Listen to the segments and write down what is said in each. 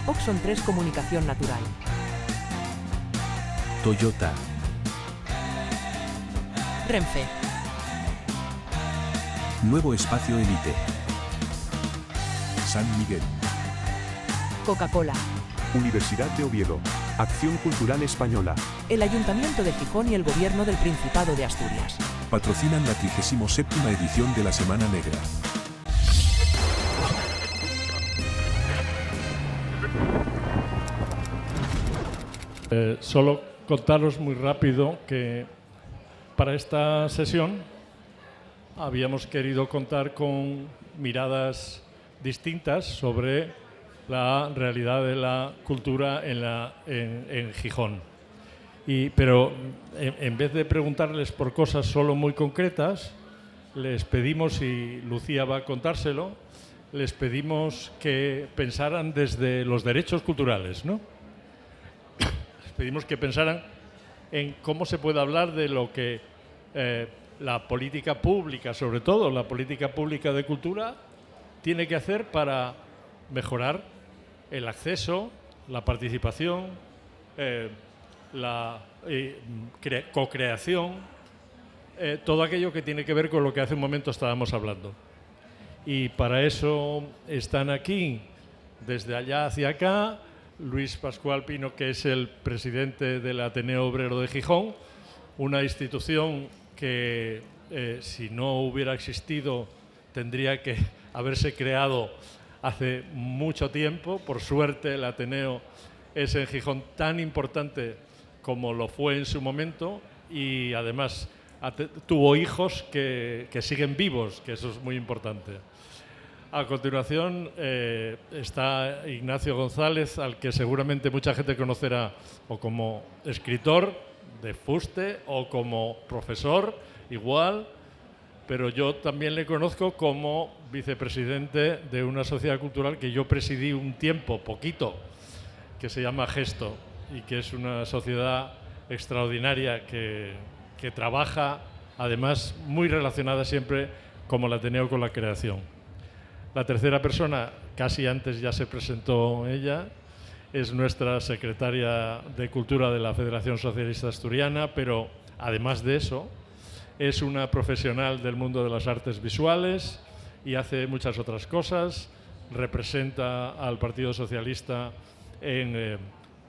Oxon 3 Comunicación Natural. Toyota. Renfe. Nuevo Espacio Elite. San Miguel. Coca-Cola. Universidad de Oviedo. Acción Cultural Española. El Ayuntamiento de Gijón y el Gobierno del Principado de Asturias. Patrocinan la 37ª edición de la Semana Negra. Solo contaros muy rápido que para esta sesión habíamos querido contar con miradas distintas sobre la realidad de la cultura en Gijón. Pero en vez de preguntarles por cosas solo muy concretas, les pedimos, y Lucía va a contárselo, les pedimos que pensaran desde los derechos culturales, ¿no? Les pedimos que pensaran en cómo se puede hablar de lo que la política pública, sobre todo la política pública de cultura, tiene que hacer para mejorar el acceso, la participación, la co-creación, todo aquello que tiene que ver con lo que hace un momento estábamos hablando. Y para eso están aquí, desde allá hacia acá, Luis Pascual Pino, que es el presidente del Ateneo Obrero de Gijón, una institución que si no hubiera existido tendría que haberse creado hace mucho tiempo. Por suerte el Ateneo es en Gijón tan importante como lo fue en su momento, y además tuvo hijos que siguen vivos, que eso es muy importante. A continuación está Ignacio González, al que seguramente mucha gente conocerá o como escritor de fuste o como profesor, igual, pero yo también le conozco como vicepresidente de una sociedad cultural que yo presidí un tiempo, poquito, que se llama Gesto, y que es una sociedad extraordinaria que trabaja, además, muy relacionada siempre, como el Ateneo, con la creación. La tercera persona, casi antes ya se presentó ella, es nuestra secretaria de Cultura de la Federación Socialista Asturiana, pero además de eso, es una profesional del mundo de las artes visuales y hace muchas otras cosas. Representa al Partido Socialista en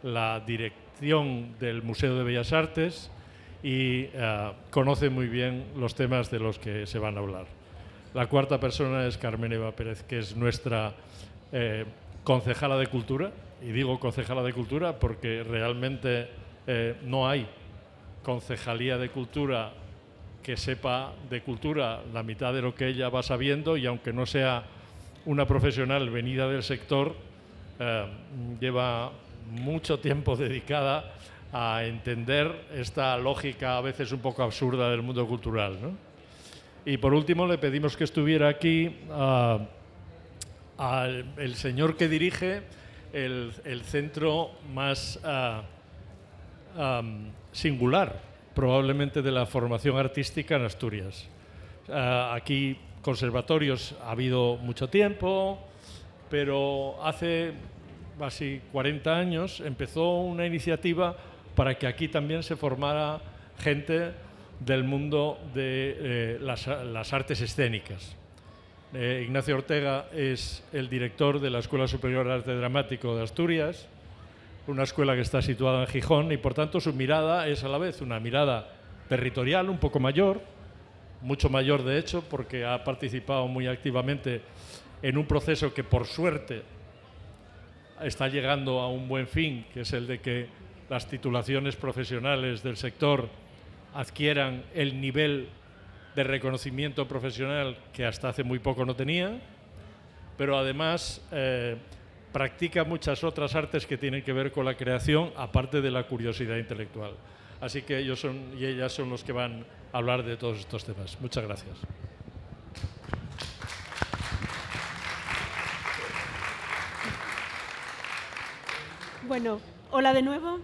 la dirección del Museo de Bellas Artes y conoce muy bien los temas de los que se van a hablar. La cuarta persona es Carmen Eva Pérez, que es nuestra concejala de Cultura, y digo concejala de Cultura porque realmente no hay concejalía de Cultura que sepa de cultura la mitad de lo que ella va sabiendo, y aunque no sea una profesional venida del sector, lleva mucho tiempo dedicada a entender esta lógica a veces un poco absurda del mundo cultural, ¿no? Y por último le pedimos que estuviera aquí el señor que dirige el centro más singular, probablemente, de la formación artística en Asturias. Aquí conservatorios ha habido mucho tiempo, pero hace casi 40 años empezó una iniciativa para que aquí también se formara gente del mundo de las artes escénicas. Ignacio Ortega es el director de la Escuela Superior de Arte Dramático de Asturias, una escuela que está situada en Gijón, y por tanto su mirada es a la vez una mirada territorial un poco mayor, mucho mayor de hecho, porque ha participado muy activamente en un proceso que por suerte está llegando a un buen fin, que es el de que las titulaciones profesionales del sector adquieran el nivel de reconocimiento profesional que hasta hace muy poco no tenía, pero además practica muchas otras artes que tienen que ver con la creación, aparte de la curiosidad intelectual. Así que ellos y ellas son los que van a hablar de todos estos temas. Muchas gracias. Bueno, hola de nuevo.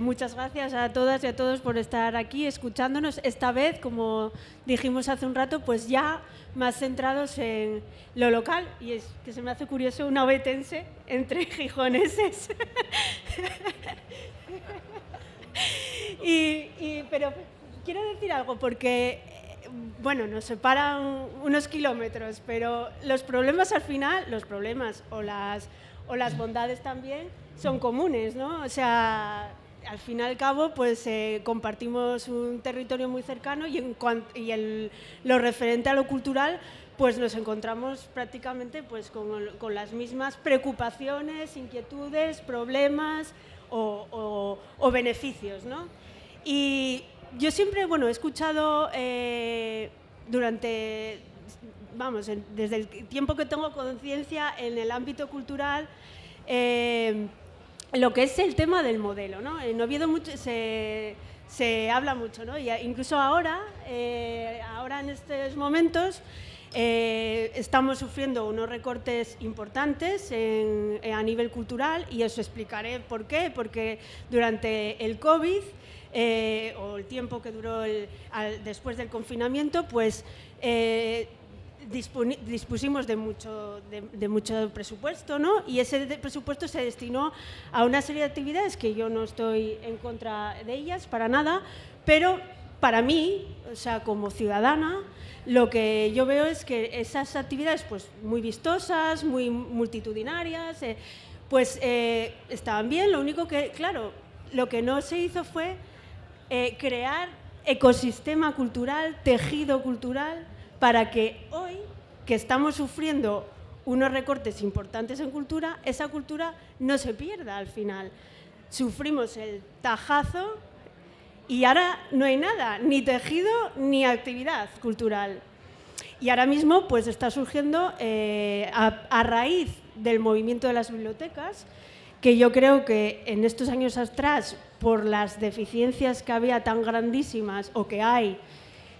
muchas gracias a todas y a todos por estar aquí escuchándonos. Esta vez, como dijimos hace un rato, pues ya más centrados en lo local. Y es que se me hace curioso una obetense entre gijoneses. Pero quiero decir algo, porque bueno, nos separan unos kilómetros, pero los problemas al final, los problemas o las bondades también son comunes, ¿no? O sea, al fin y al cabo, pues compartimos un territorio muy cercano y en lo referente a lo cultural, pues nos encontramos prácticamente pues con las mismas preocupaciones, inquietudes, problemas o beneficios, ¿no? Y yo siempre, bueno, he escuchado desde el tiempo que tengo conciencia en el ámbito cultural, lo que es el tema del modelo, ¿no? En Oviedo se habla mucho, ¿no? Y incluso ahora en estos momentos, estamos sufriendo unos recortes importantes a nivel cultural, y os explicaré por qué. Porque durante el COVID, o el tiempo que duró después del confinamiento, pues dispusimos de mucho presupuesto, ¿no? Y ese presupuesto se destinó a una serie de actividades que yo no estoy en contra de ellas para nada, pero para mí, o sea, como ciudadana, lo que yo veo es que esas actividades, pues muy vistosas, muy multitudinarias, pues estaban bien. Lo único que, claro, lo que no se hizo fue crear ecosistema cultural, tejido cultural, para que hoy, que estamos sufriendo unos recortes importantes en cultura, esa cultura no se pierda al final. Sufrimos el tajazo y ahora no hay nada, ni tejido ni actividad cultural. Y ahora mismo pues está surgiendo, a raíz del movimiento de las bibliotecas, que yo creo que en estos años atrás, por las deficiencias que había tan grandísimas o que hay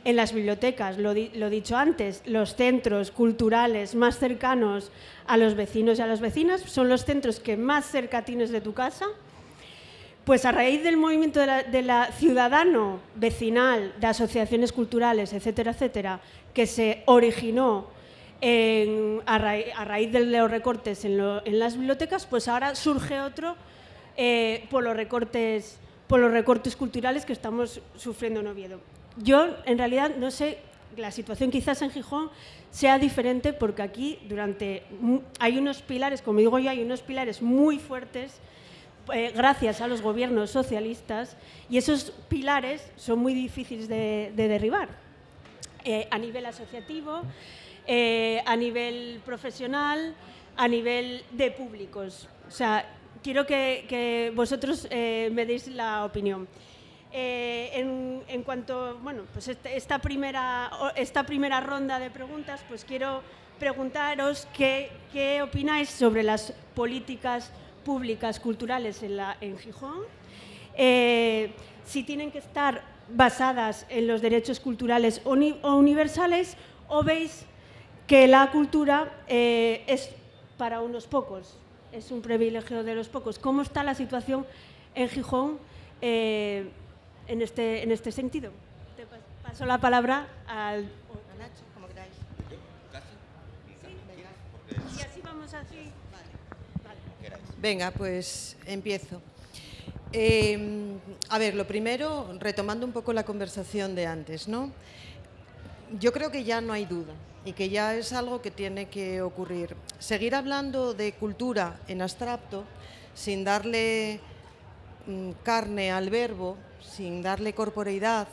en las bibliotecas, lo dicho antes, los centros culturales más cercanos a los vecinos y a las vecinas, son los centros que más cerca tienes de tu casa. Pues a raíz del movimiento de la ciudadano, vecinal, de asociaciones culturales, etcétera, etcétera, que se originó a raíz de los recortes en las bibliotecas, pues ahora surge otro por los recortes culturales que estamos sufriendo en Oviedo. Yo, en realidad, no sé, la situación quizás en Gijón sea diferente, porque aquí hay unos pilares, como digo yo, hay unos pilares muy fuertes, gracias a los gobiernos socialistas, y esos pilares son muy difíciles de derribar, a nivel asociativo, a nivel profesional, a nivel de públicos. O sea, quiero que vosotros me deis la opinión. En cuanto, bueno, pues esta primera ronda de preguntas, pues quiero preguntaros qué opináis sobre las políticas públicas culturales en Gijón, si tienen que estar basadas en los derechos culturales o universales, o veis que la cultura es para unos pocos, es un privilegio de los pocos. ¿Cómo está la situación en Gijón en este sentido? Te paso la palabra a Nacho, como queráis. Sí. Y así vamos así. Vale. Venga, pues empiezo. A ver, lo primero, retomando un poco la conversación de antes, ¿no? Yo creo que ya no hay duda y que ya es algo que tiene que ocurrir. Seguir hablando de cultura en abstracto, sin darle carne al verbo, sin darle corporeidad,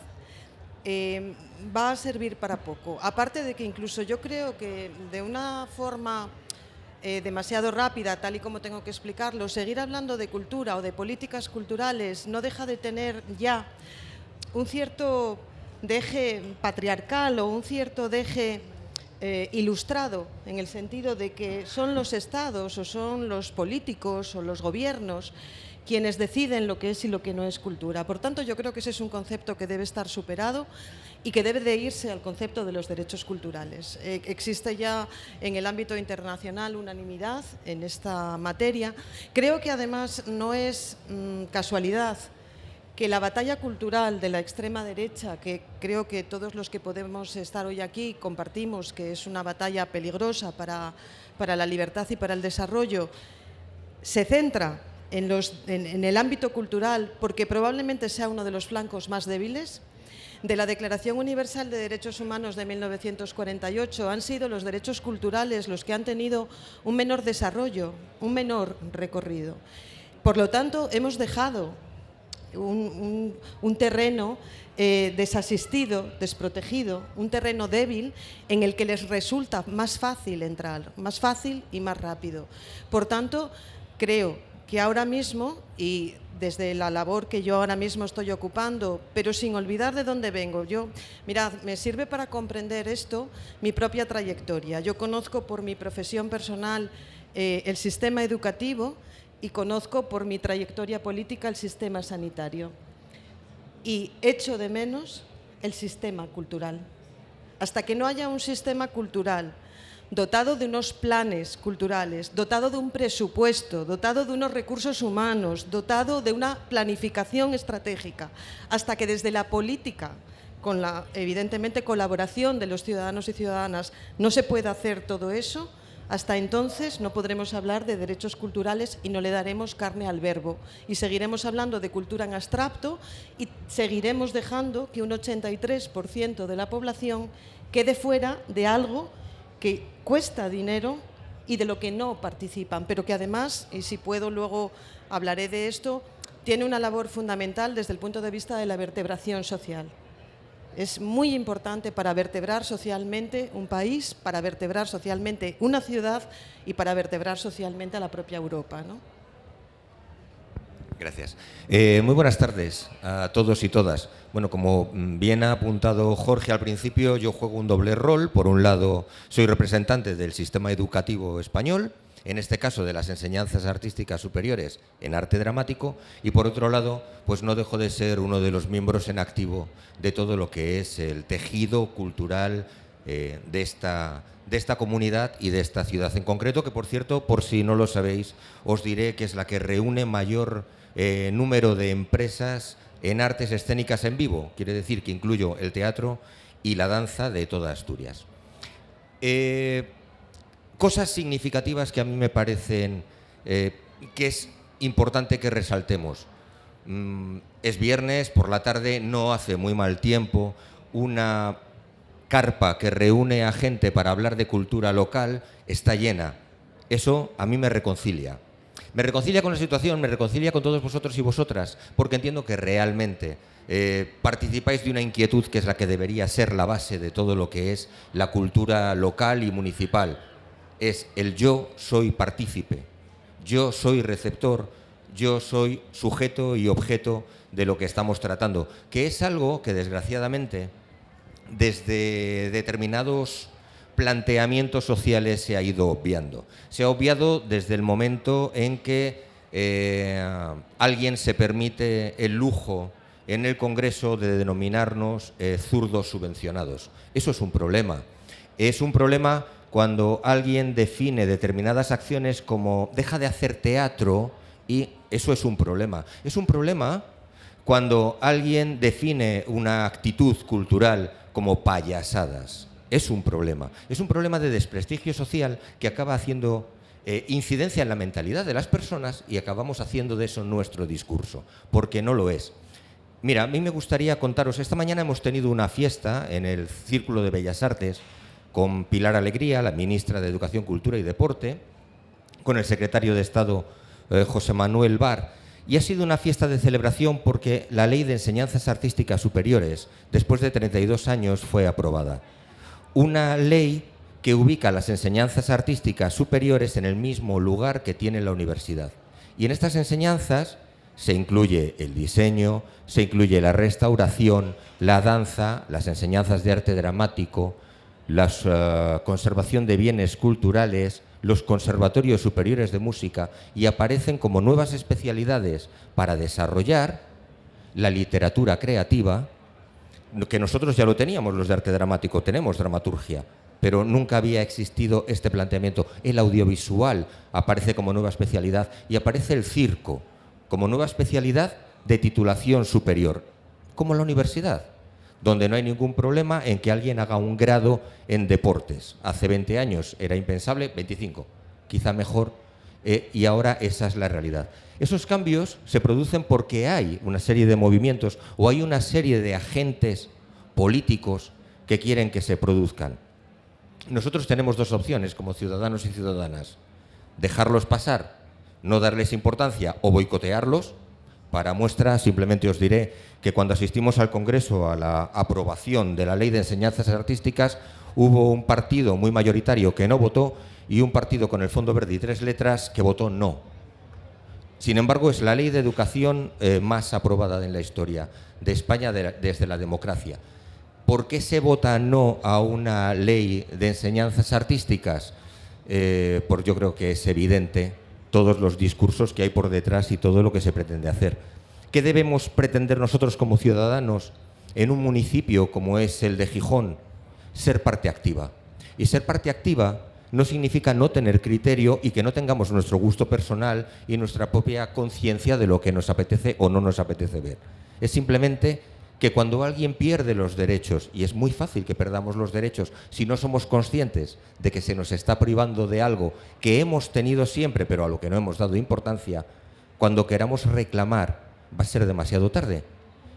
va a servir para poco. Aparte de que incluso yo creo que de una forma demasiado rápida, tal y como tengo que explicarlo, seguir hablando de cultura o de políticas culturales no deja de tener ya un cierto deje patriarcal o un cierto deje ilustrado, en el sentido de que son los estados o son los políticos o los gobiernos quienes deciden lo que es y lo que no es cultura. Por tanto, yo creo que ese es un concepto que debe estar superado y que debe de irse al concepto de los derechos culturales. Existe ya en el ámbito internacional unanimidad en esta materia. Creo que además no es casualidad que la batalla cultural de la extrema derecha, que creo que todos los que podemos estar hoy aquí compartimos que es una batalla peligrosa para la libertad y para el desarrollo, se centra en el ámbito cultural porque probablemente sea uno de los flancos más débiles de la Declaración Universal de Derechos Humanos de 1948. Han sido los derechos culturales los que han tenido un menor desarrollo, un menor recorrido. Por lo tanto, hemos dejado un terreno desasistido, desprotegido, un terreno débil en el que les resulta más fácil entrar, más fácil y más rápido. Por tanto, creo que ahora mismo, y desde la labor que yo ahora mismo estoy ocupando, pero sin olvidar de dónde vengo. Mirad, me sirve para comprender esto mi propia trayectoria. Yo conozco por mi profesión personal el sistema educativo y conozco por mi trayectoria política el sistema sanitario. Y echo de menos el sistema cultural. Hasta que no haya un sistema cultural dotado de unos planes culturales, dotado de un presupuesto, dotado de unos recursos humanos, dotado de una planificación estratégica, hasta que desde la política, con la evidentemente colaboración de los ciudadanos y ciudadanas, no se pueda hacer todo eso, hasta entonces no podremos hablar de derechos culturales y no le daremos carne al verbo. Y seguiremos hablando de cultura en abstracto y seguiremos dejando que un 83% de la población quede fuera de algo que cuesta dinero y de lo que no participan, pero que además, y si puedo luego hablaré de esto, tiene una labor fundamental desde el punto de vista de la vertebración social. Es muy importante para vertebrar socialmente un país, para vertebrar socialmente una ciudad y para vertebrar socialmente a la propia Europa, ¿no? Gracias. Muy buenas tardes a todos y todas. Bueno, como bien ha apuntado Jorge al principio, yo juego un doble rol. Por un lado, soy representante del sistema educativo español, en este caso de las enseñanzas artísticas superiores en arte dramático, y por otro lado, pues no dejo de ser uno de los miembros en activo de todo lo que es el tejido cultural de esta comunidad y de esta ciudad en concreto, que por cierto, por si no lo sabéis, os diré que es la que reúne mayor número de empresas en artes escénicas en vivo, quiere decir que incluyo el teatro y la danza de toda Asturias. Cosas significativas que a mí me parecen que es importante que resaltemos. Es viernes, por la tarde, no hace muy mal tiempo, una carpa que reúne a gente para hablar de cultura local está llena. Eso a mí me reconcilia. Me reconcilia con la situación, me reconcilia con todos vosotros y vosotras, porque entiendo que realmente participáis de una inquietud que es la que debería ser la base de todo lo que es la cultura local y municipal. Es el yo soy partícipe, yo soy receptor, yo soy sujeto y objeto de lo que estamos tratando, que es algo que desgraciadamente desde determinados planteamientos sociales se ha ido obviando. Se ha obviado desde el momento en que alguien se permite el lujo en el Congreso de denominarnos zurdos subvencionados. Eso es un problema. Es un problema cuando alguien define determinadas acciones como deja de hacer teatro, y eso es un problema. Es un problema cuando alguien define una actitud cultural como payasadas. Es un problema. Es un problema de desprestigio social que acaba haciendo incidencia en la mentalidad de las personas y acabamos haciendo de eso nuestro discurso, porque no lo es. Mira, a mí me gustaría contaros, esta mañana hemos tenido una fiesta en el Círculo de Bellas Artes con Pilar Alegría, la ministra de Educación, Cultura y Deporte, con el secretario de Estado José Manuel Bar, y ha sido una fiesta de celebración porque la Ley de Enseñanzas Artísticas Superiores, después de 32 años, fue aprobada. Una ley que ubica las enseñanzas artísticas superiores en el mismo lugar que tiene la universidad. Y en estas enseñanzas se incluye el diseño, se incluye la restauración, la danza, las enseñanzas de arte dramático, la conservación de bienes culturales, los conservatorios superiores de música, y aparecen como nuevas especialidades para desarrollar la literatura creativa, que nosotros ya lo teníamos los de arte dramático, tenemos dramaturgia, pero nunca había existido este planteamiento. El audiovisual aparece como nueva especialidad y aparece el circo como nueva especialidad de titulación superior, como la universidad, donde no hay ningún problema en que alguien haga un grado en deportes. Hace 20 años era impensable, 25, quizá mejor, y ahora esa es la realidad. Esos cambios se producen porque hay una serie de movimientos o hay una serie de agentes políticos que quieren que se produzcan. Nosotros tenemos dos opciones como ciudadanos y ciudadanas: dejarlos pasar, no darles importancia o boicotearlos. Para muestra, simplemente os diré que cuando asistimos al Congreso a la aprobación de la Ley de Enseñanzas Artísticas, hubo un partido muy mayoritario que no votó y un partido con el fondo verde y 3 letras que votó no. Sin embargo, es la ley de educación más aprobada en la historia de España desde la democracia. ¿Por qué se vota no a una ley de enseñanzas artísticas? Pues yo creo que es evidente todos los discursos que hay por detrás y todo lo que se pretende hacer. ¿Qué debemos pretender nosotros como ciudadanos en un municipio como es el de Gijón? Ser parte activa. Y ser parte activa no significa no tener criterio y que no tengamos nuestro gusto personal y nuestra propia conciencia de lo que nos apetece o no nos apetece ver. Es simplemente que cuando alguien pierde los derechos, y es muy fácil que perdamos los derechos si no somos conscientes de que se nos está privando de algo que hemos tenido siempre pero a lo que no hemos dado importancia, cuando queramos reclamar va a ser demasiado tarde.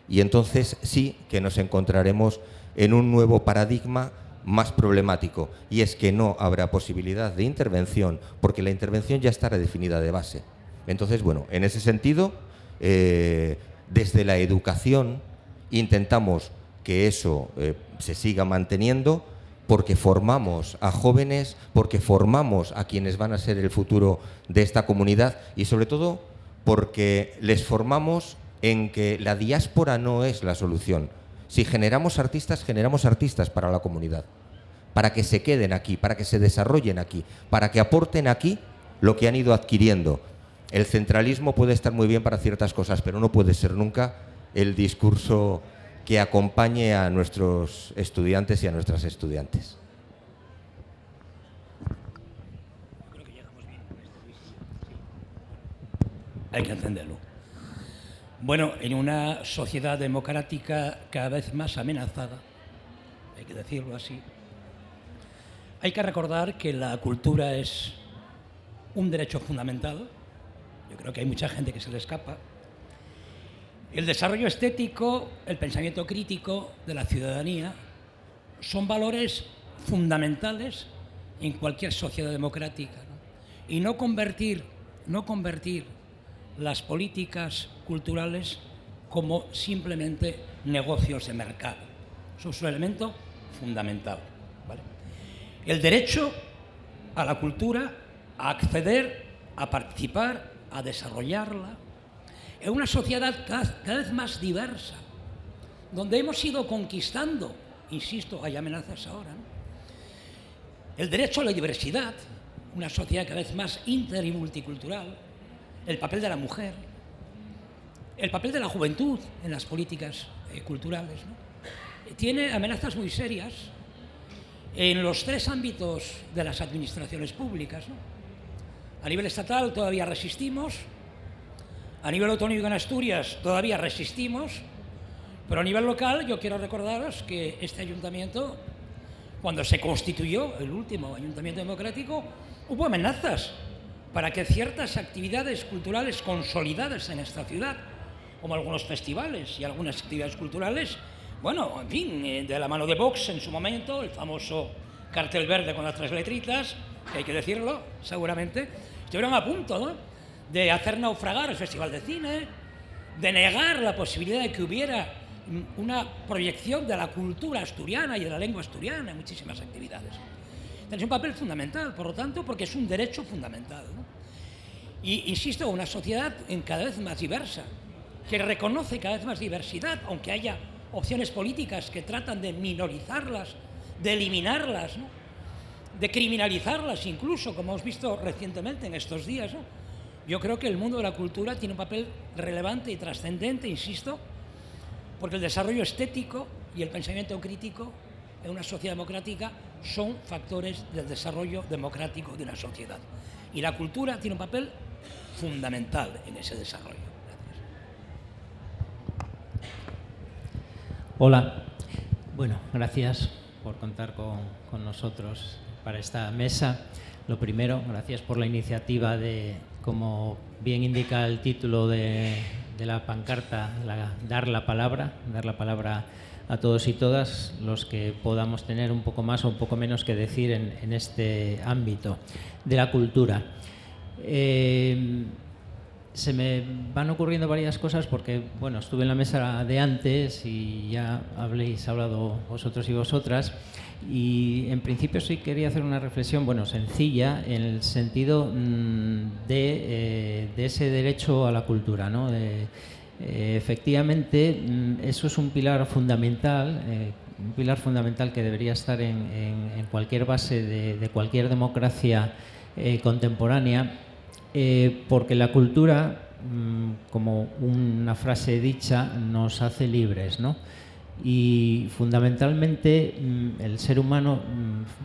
Y entonces sí que nos encontraremos en un nuevo paradigma más problemático, y es que no habrá posibilidad de intervención porque la intervención ya estará definida de base. Entonces, bueno, en ese sentido, desde la educación intentamos que eso se siga manteniendo, porque formamos a jóvenes, porque formamos a quienes van a ser el futuro de esta comunidad y sobre todo porque les formamos en que la diáspora no es la solución. Si generamos artistas para la comunidad, para que se queden aquí, para que se desarrollen aquí, para que aporten aquí lo que han ido adquiriendo. El centralismo puede estar muy bien para ciertas cosas, pero no puede ser nunca el discurso que acompañe a nuestros estudiantes y a nuestras estudiantes. Hay que entenderlo. Bueno, en una sociedad democrática cada vez más amenazada, hay que decirlo así, hay que recordar que la cultura es un derecho fundamental. Yo creo que hay mucha gente que se le escapa. El desarrollo estético, el pensamiento crítico de la ciudadanía son valores fundamentales en cualquier sociedad democrática, ¿no? Y no convertir las políticas culturales como simplemente negocios de mercado. Eso es un elemento fundamental, ¿vale? El derecho a la cultura, a acceder, a participar, a desarrollarla, en una sociedad cada vez más diversa, donde hemos ido conquistando, insisto, hay amenazas ahora, ¿no? El derecho a la diversidad, una sociedad cada vez más inter y multicultural, el papel de la mujer, el papel de la juventud en las políticas culturales, ¿no? Tiene amenazas muy serias en los 3 ámbitos de las administraciones públicas, ¿no? A nivel estatal todavía resistimos, a nivel autonómico en Asturias todavía resistimos, pero a nivel local yo quiero recordaros que este ayuntamiento, cuando se constituyó el último ayuntamiento democrático, hubo amenazas para que ciertas actividades culturales consolidadas en esta ciudad, como algunos festivales y algunas actividades culturales, bueno, en fin, de la mano de Vox en su momento, el famoso cartel verde con las 3 letritas, que hay que decirlo, seguramente, estuvieron a punto, ¿no?, de hacer naufragar el Festival de Cine, de negar la posibilidad de que hubiera una proyección de la cultura asturiana y de la lengua asturiana en muchísimas actividades. Tiene un papel fundamental, por lo tanto, porque es un derecho fundamental, ¿no? Y insisto, una sociedad cada vez más diversa, que reconoce cada vez más diversidad, aunque haya opciones políticas que tratan de minorizarlas de eliminarlas, ¿no? De criminalizarlas incluso, como hemos visto recientemente en estos días, ¿no? Yo creo que el mundo de la cultura tiene un papel relevante y trascendente, insisto, porque el desarrollo estético y el pensamiento crítico en una sociedad democrática son factores del desarrollo democrático de una sociedad. Y la cultura tiene un papel fundamental en ese desarrollo. Gracias. Hola. Bueno, gracias por contar con nosotros para esta mesa. Lo primero, gracias por la iniciativa de, como bien indica el título de la pancarta, dar la palabra a todos y todas los que podamos tener un poco más o un poco menos que decir en este ámbito de la cultura. Se me van ocurriendo varias cosas porque, bueno, estuve en la mesa de antes y ya habéis hablado vosotros y vosotras, y en principio sí quería hacer una reflexión, bueno, sencilla, en el sentido de ese derecho a la cultura, ¿no? Efectivamente, eso es un pilar fundamental que debería estar en cualquier base de cualquier democracia contemporánea, porque la cultura, como una frase dicha, nos hace libres, ¿no? Y fundamentalmente el ser humano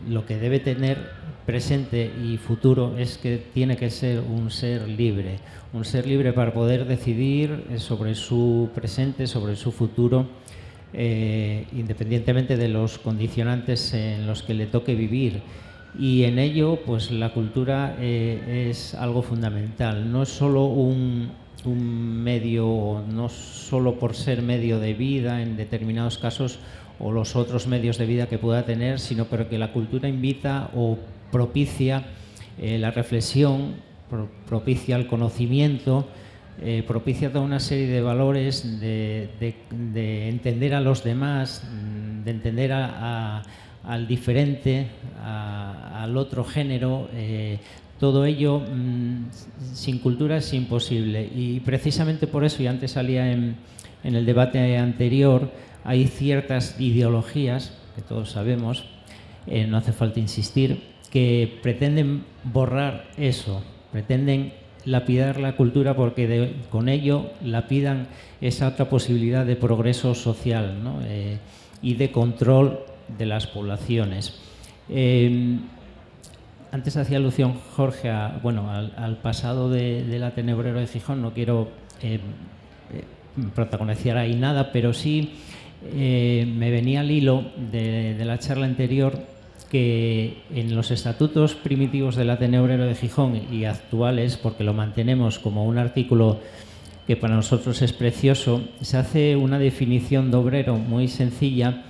lo que debe tener presente y futuro es que tiene que ser un ser libre para poder decidir sobre su presente, sobre su futuro, independientemente de los condicionantes en los que le toque vivir. Y en ello, pues la cultura es algo fundamental. No es solo un medio, no solo por ser medio de vida en determinados casos o los otros medios de vida que pueda tener, sino porque la cultura invita o propicia la reflexión, propicia el conocimiento, propicia toda una serie de valores de entender a los demás, de entender al diferente, al otro género. Todo ello sin cultura es imposible, y precisamente por eso, y antes salía en el debate anterior, hay ciertas ideologías que todos sabemos, no hace falta insistir, que pretenden borrar eso, pretenden lapidar la cultura porque con ello lapidan esa otra posibilidad de progreso social, ¿no? Y de control de las poblaciones. Antes hacía alusión Jorge al pasado del Ateneo de Gijón. No quiero protagonizar ahí nada, pero sí me venía al hilo de la charla anterior que en los estatutos primitivos del Ateneo de Gijón y actuales, porque lo mantenemos como un artículo que para nosotros es precioso, se hace una definición de obrero muy sencilla,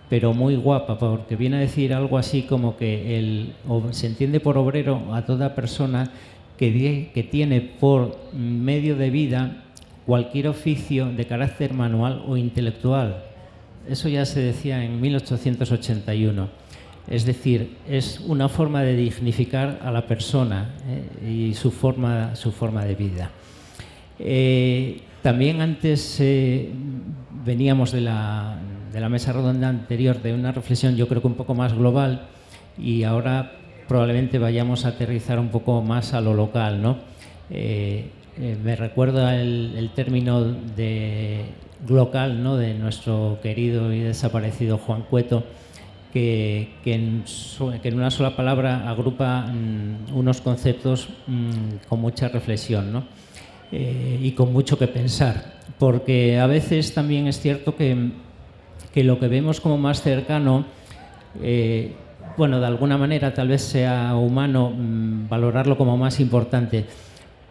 pero muy guapa, porque viene a decir algo así como que se entiende por obrero a toda persona que tiene por medio de vida cualquier oficio de carácter manual o intelectual. Eso ya se decía en 1881. Es decir, es una forma de dignificar a la persona y su forma de vida. También antes veníamos de la mesa redonda anterior de una reflexión, yo creo que un poco más global, y ahora probablemente vayamos a aterrizar un poco más a lo local, ¿no? Me recuerda el término de local, ¿no?, de nuestro querido y desaparecido Juan Cueto, que en una sola palabra agrupa unos conceptos con mucha reflexión, ¿no? Y con mucho que pensar, porque a veces también es cierto que lo que vemos como más cercano, de alguna manera tal vez sea humano valorarlo como más importante,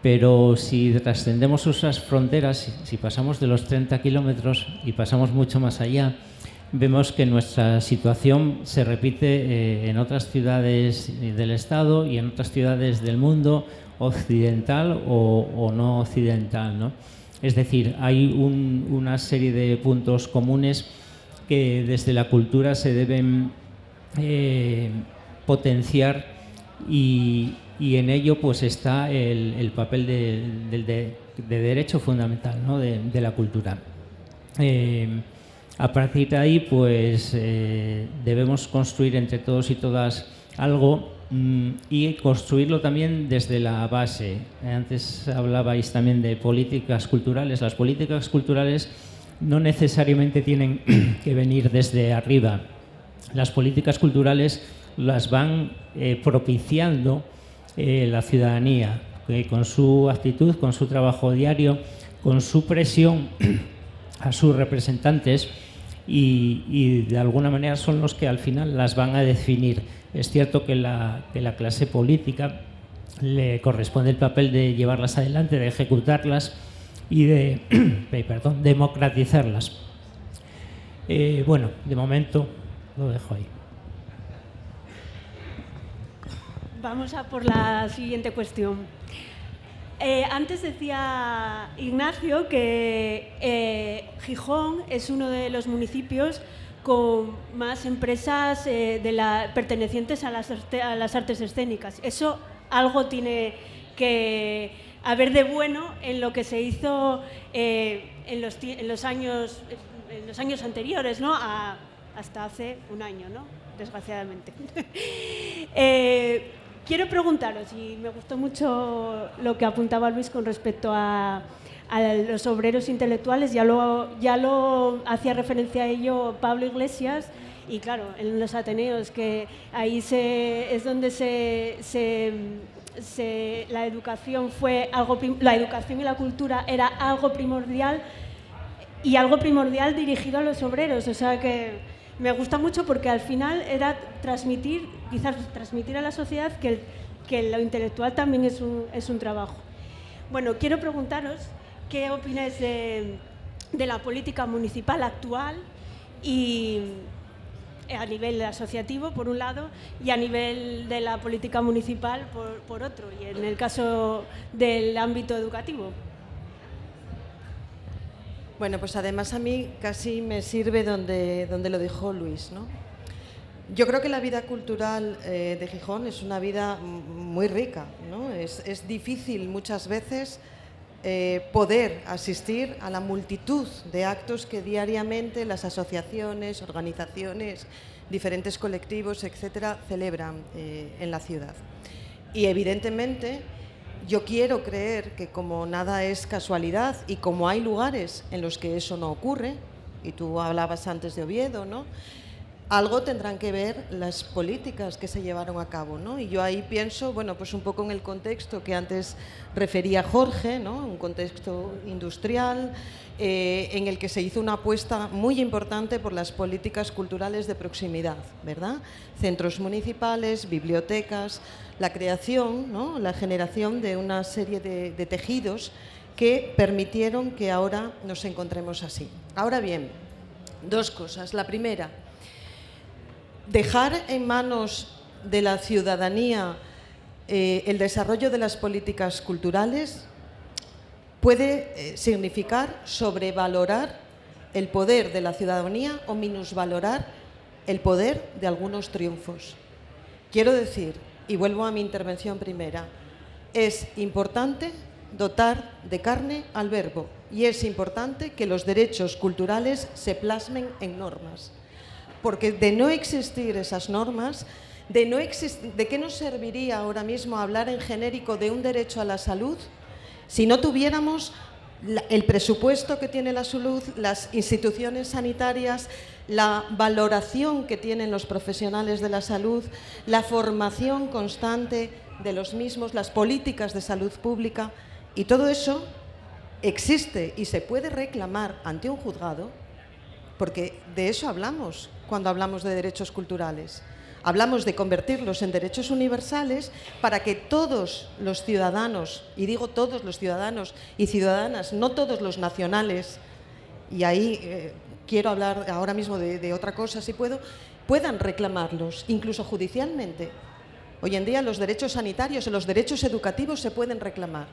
pero si trascendemos esas fronteras, si pasamos de los 30 kilómetros y pasamos mucho más allá, vemos que nuestra situación se repite en otras ciudades del Estado y en otras ciudades del mundo, occidental o no occidental, ¿no? Es decir, hay una serie de puntos comunes que desde la cultura se deben potenciar, y en ello pues está el papel de derecho fundamental, ¿no?, de la cultura. A partir de ahí, pues debemos construir entre todos y todas algo y construirlo también desde la base. Antes hablabais también de políticas culturales. Las políticas culturales no necesariamente tienen que venir desde arriba. Las políticas culturales las van propiciando la ciudadanía, con su actitud, con su trabajo diario, con su presión a sus representantes y de alguna manera son los que al final las van a definir. Es cierto que la clase política le corresponde el papel de llevarlas adelante, de ejecutarlas y de democratizarlas. Bueno, de momento lo dejo ahí. Vamos a por la siguiente cuestión. Antes decía Ignacio que Gijón es uno de los municipios con más empresas pertenecientes a las artes escénicas. Eso algo tiene que haber de bueno en lo que se hizo en los años anteriores, ¿no? Hasta hace un año, ¿no? Desgraciadamente. Quiero preguntaros, y me gustó mucho lo que apuntaba Luis con respecto a los obreros intelectuales, ya lo hacía referencia a ello Pablo Iglesias, y claro, en los Ateneos, que ahí es donde la educación la educación y la cultura era algo primordial, y algo primordial dirigido a los obreros, o sea que me gusta mucho porque al final era quizás transmitir a la sociedad que lo intelectual también es un trabajo. Bueno, quiero preguntaros qué opináis de la política municipal actual y a nivel asociativo, por un lado, y a nivel de la política municipal, por otro, y en el caso del ámbito educativo. Bueno, pues además a mí casi me sirve donde lo dijo Luis, ¿no? Yo creo que la vida cultural de Gijón es una vida muy rica, ¿no? Es difícil muchas veces poder asistir a la multitud de actos que diariamente las asociaciones, organizaciones, diferentes colectivos, etcétera, celebran en la ciudad. Y evidentemente yo quiero creer que como nada es casualidad y como hay lugares en los que eso no ocurre, y tú hablabas antes de Oviedo, ¿no? Algo tendrán que ver las políticas que se llevaron a cabo, ¿no? Y yo ahí pienso, bueno, pues un poco en el contexto que antes refería Jorge, ¿no? Un contexto industrial en el que se hizo una apuesta muy importante por las políticas culturales de proximidad, ¿verdad? Centros municipales, bibliotecas, la creación, ¿no? La generación de una serie de tejidos que permitieron que ahora nos encontremos así. Ahora bien, dos cosas. La primera, dejar en manos de la ciudadanía el desarrollo de las políticas culturales puede significar sobrevalorar el poder de la ciudadanía o minusvalorar el poder de algunos triunfos. Quiero decir, y vuelvo a mi intervención primera, es importante dotar de carne al verbo y es importante que los derechos culturales se plasmen en normas. Porque de no existir esas normas, ¿de qué nos serviría ahora mismo hablar en genérico de un derecho a la salud si no tuviéramos el presupuesto que tiene la salud, las instituciones sanitarias, la valoración que tienen los profesionales de la salud, la formación constante de los mismos, las políticas de salud pública? Y todo eso existe y se puede reclamar ante un juzgado, porque de eso hablamos cuando hablamos de derechos culturales. Hablamos de convertirlos en derechos universales para que todos los ciudadanos, y digo todos los ciudadanos y ciudadanas, no todos los nacionales, y ahí quiero hablar ahora mismo de otra cosa si puedo, puedan reclamarlos, incluso judicialmente. Hoy en día los derechos sanitarios y los derechos educativos se pueden reclamar.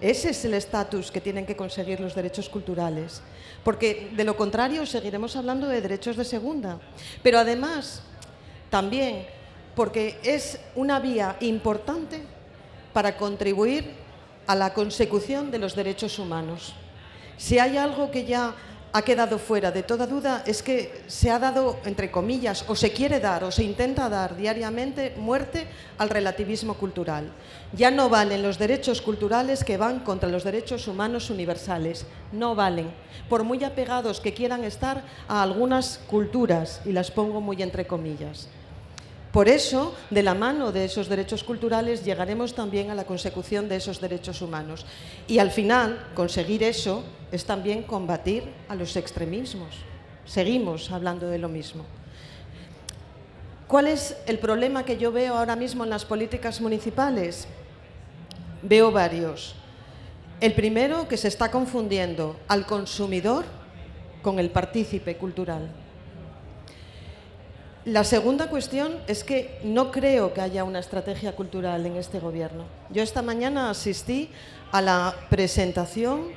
Ese es el estatus que tienen que conseguir los derechos culturales, porque de lo contrario seguiremos hablando de derechos de segunda. Pero además, también porque es una vía importante para contribuir a la consecución de los derechos humanos. Si hay algo que ya ha quedado fuera de toda duda es que se ha dado, entre comillas, o se quiere dar, o se intenta dar diariamente muerte al relativismo cultural. Ya no valen los derechos culturales que van contra los derechos humanos universales. No valen. Por muy apegados que quieran estar a algunas culturas, y las pongo muy entre comillas. Por eso, de la mano de esos derechos culturales, llegaremos también a la consecución de esos derechos humanos. Y al final, conseguir eso es también combatir a los extremismos. Seguimos hablando de lo mismo. ¿Cuál es el problema que yo veo ahora mismo en las políticas municipales? Veo varios. El primero, que se está confundiendo al consumidor con el partícipe cultural. La segunda cuestión es que no creo que haya una estrategia cultural en este gobierno. Yo esta mañana asistí a la presentación,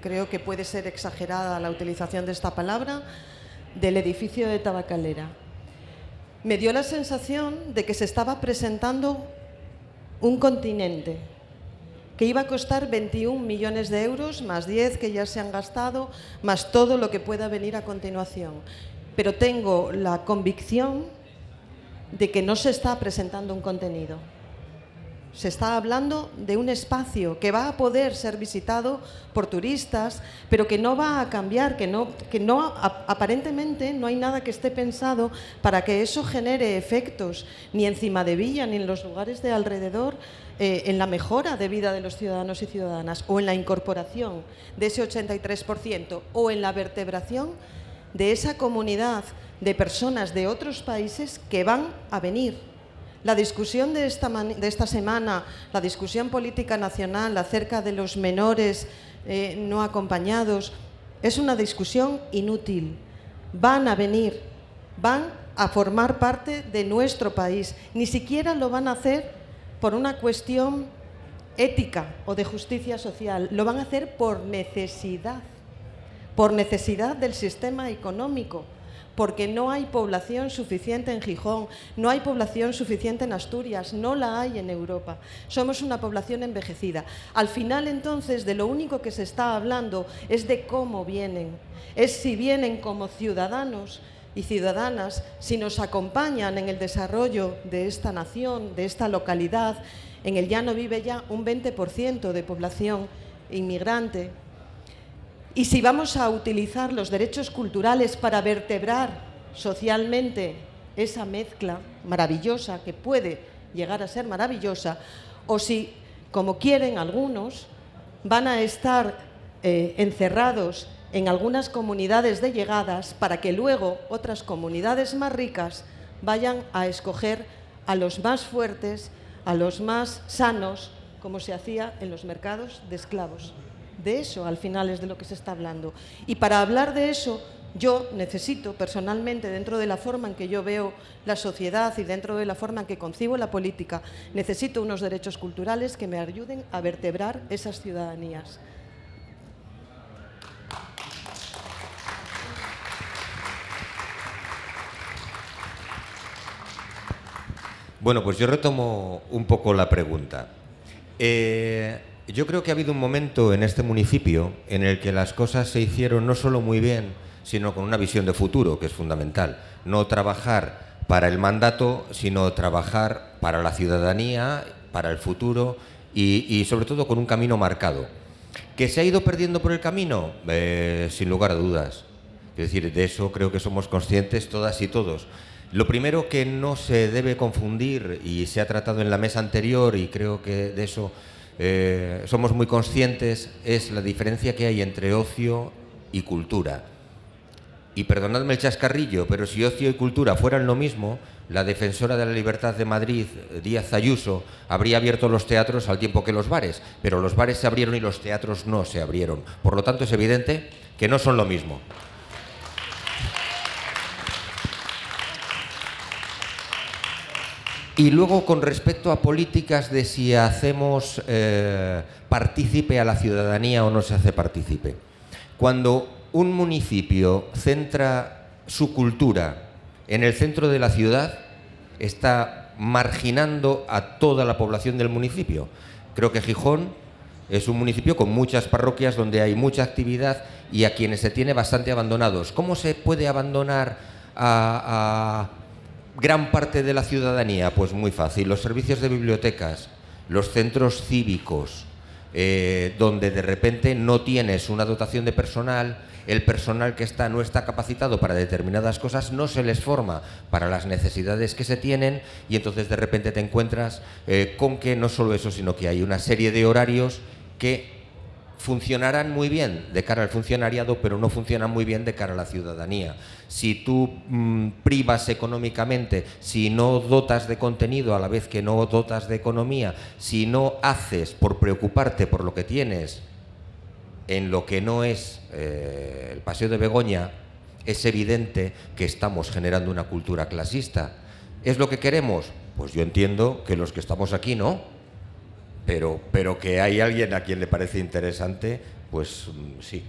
creo que puede ser exagerada la utilización de esta palabra, del edificio de Tabacalera. Me dio la sensación de que se estaba presentando un continente que iba a costar 21 millones de euros, más 10 que ya se han gastado, más todo lo que pueda venir a continuación. Pero tengo la convicción de que no se está presentando un contenido. Se está hablando de un espacio que va a poder ser visitado por turistas, pero que no va a cambiar, aparentemente no hay nada que esté pensado para que eso genere efectos ni en Cimadevilla ni en los lugares de alrededor, en la mejora de vida de los ciudadanos y ciudadanas, o en la incorporación de ese 83%, o en la vertebración de esa comunidad de personas de otros países que van a venir. La discusión de esta semana, la discusión política nacional acerca de los menores no acompañados, es una discusión inútil. Van a venir, van a formar parte de nuestro país. Ni siquiera lo van a hacer por una cuestión ética o de justicia social, lo van a hacer por necesidad del sistema económico, porque no hay población suficiente en Gijón, no hay población suficiente en Asturias, no la hay en Europa. Somos una población envejecida. Al final, entonces, de lo único que se está hablando es de cómo vienen, es si vienen como ciudadanos y ciudadanas, si nos acompañan en el desarrollo de esta nación, de esta localidad. En el llano vive ya un 20% de población inmigrante. Y si vamos a utilizar los derechos culturales para vertebrar socialmente esa mezcla maravillosa, que puede llegar a ser maravillosa, o si, como quieren algunos, van a estar encerrados en algunas comunidades de llegadas para que luego otras comunidades más ricas vayan a escoger a los más fuertes, a los más sanos, como se hacía en los mercados de esclavos. De eso, al final, es de lo que se está hablando. Y para hablar de eso, yo necesito, personalmente, dentro de la forma en que yo veo la sociedad y dentro de la forma en que concibo la política, necesito unos derechos culturales que me ayuden a vertebrar esas ciudadanías. Bueno, pues yo retomo un poco la pregunta. Yo creo que ha habido un momento en este municipio en el que las cosas se hicieron no solo muy bien, sino con una visión de futuro, que es fundamental. No trabajar para el mandato, sino trabajar para la ciudadanía, para el futuro y sobre todo con un camino marcado. ¿Que se ha ido perdiendo por el camino? Sin lugar a dudas. Es decir, de eso creo que somos conscientes todas y todos. Lo primero que no se debe confundir, y se ha tratado en la mesa anterior, y creo que de eso somos muy conscientes, es la diferencia que hay entre ocio y cultura. Y perdonadme el chascarrillo, pero si ocio y cultura fueran lo mismo, la defensora de la libertad de Madrid, Díaz Ayuso, habría abierto los teatros al tiempo que los bares, pero los bares se abrieron y los teatros no se abrieron. Por lo tanto, es evidente que no son lo mismo. Y luego, con respecto a políticas de si hacemos partícipe a la ciudadanía o no se hace partícipe. Cuando un municipio centra su cultura en el centro de la ciudad, está marginando a toda la población del municipio. Creo que Gijón Es un municipio con muchas parroquias donde hay mucha actividad y a quienes se tiene bastante abandonados. ¿Cómo se puede abandonar a gran parte de la ciudadanía? Pues muy fácil. Los servicios de bibliotecas, los centros cívicos, donde de repente no tienes una dotación de personal, el personal que está no está capacitado para determinadas cosas, no se les forma para las necesidades que se tienen y entonces de repente te encuentras con que no solo eso, sino que hay una serie de horarios que funcionarán muy bien de cara al funcionariado, pero no funcionan muy bien de cara a la ciudadanía. Si tú privas económicamente, si no dotas de contenido a la vez que no dotas de economía, si no haces por preocuparte por lo que tienes en lo que no es el Paseo de Begoña, es evidente que estamos generando una cultura clasista. ¿Es lo que queremos? Pues yo entiendo que los que estamos aquí no, pero que hay alguien a quien le parece interesante, pues sí.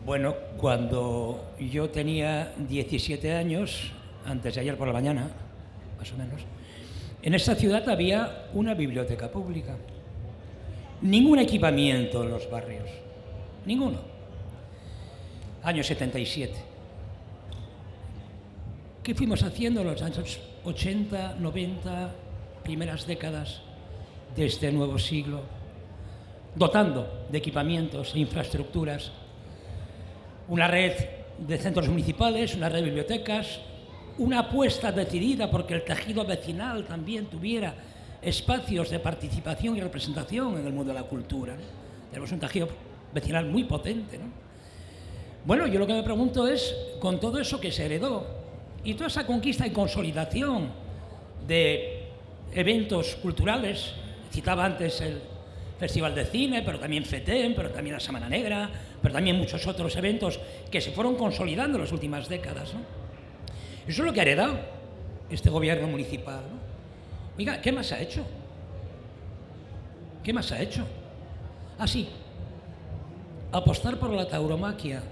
Bueno, cuando yo tenía 17 años, antes de ayer por la mañana, más o menos, en esta ciudad había una biblioteca pública. Ningún equipamiento en los barrios, ninguno. Año 77. ¿Qué fuimos haciendo en los años 80, 90, primeras décadas de este nuevo siglo? Dotando de equipamientos e infraestructuras una red de centros municipales, una red de bibliotecas, una apuesta decidida porque el tejido vecinal también tuviera espacios de participación y representación en el mundo de la cultura, ¿no? Tenemos un tejido vecinal muy potente, ¿no? Bueno, yo lo que me pregunto es, con todo eso que se heredó y toda esa conquista y consolidación de eventos culturales, citaba antes el Festival de Cine, pero también FETEM, pero también la Semana Negra, pero también muchos otros eventos que se fueron consolidando en las últimas décadas, ¿no? Eso es lo que ha heredado este gobierno municipal, ¿no? Oiga, ¿qué más ha hecho? ¿Qué más ha hecho? Ah, sí, apostar por la tauromaquia,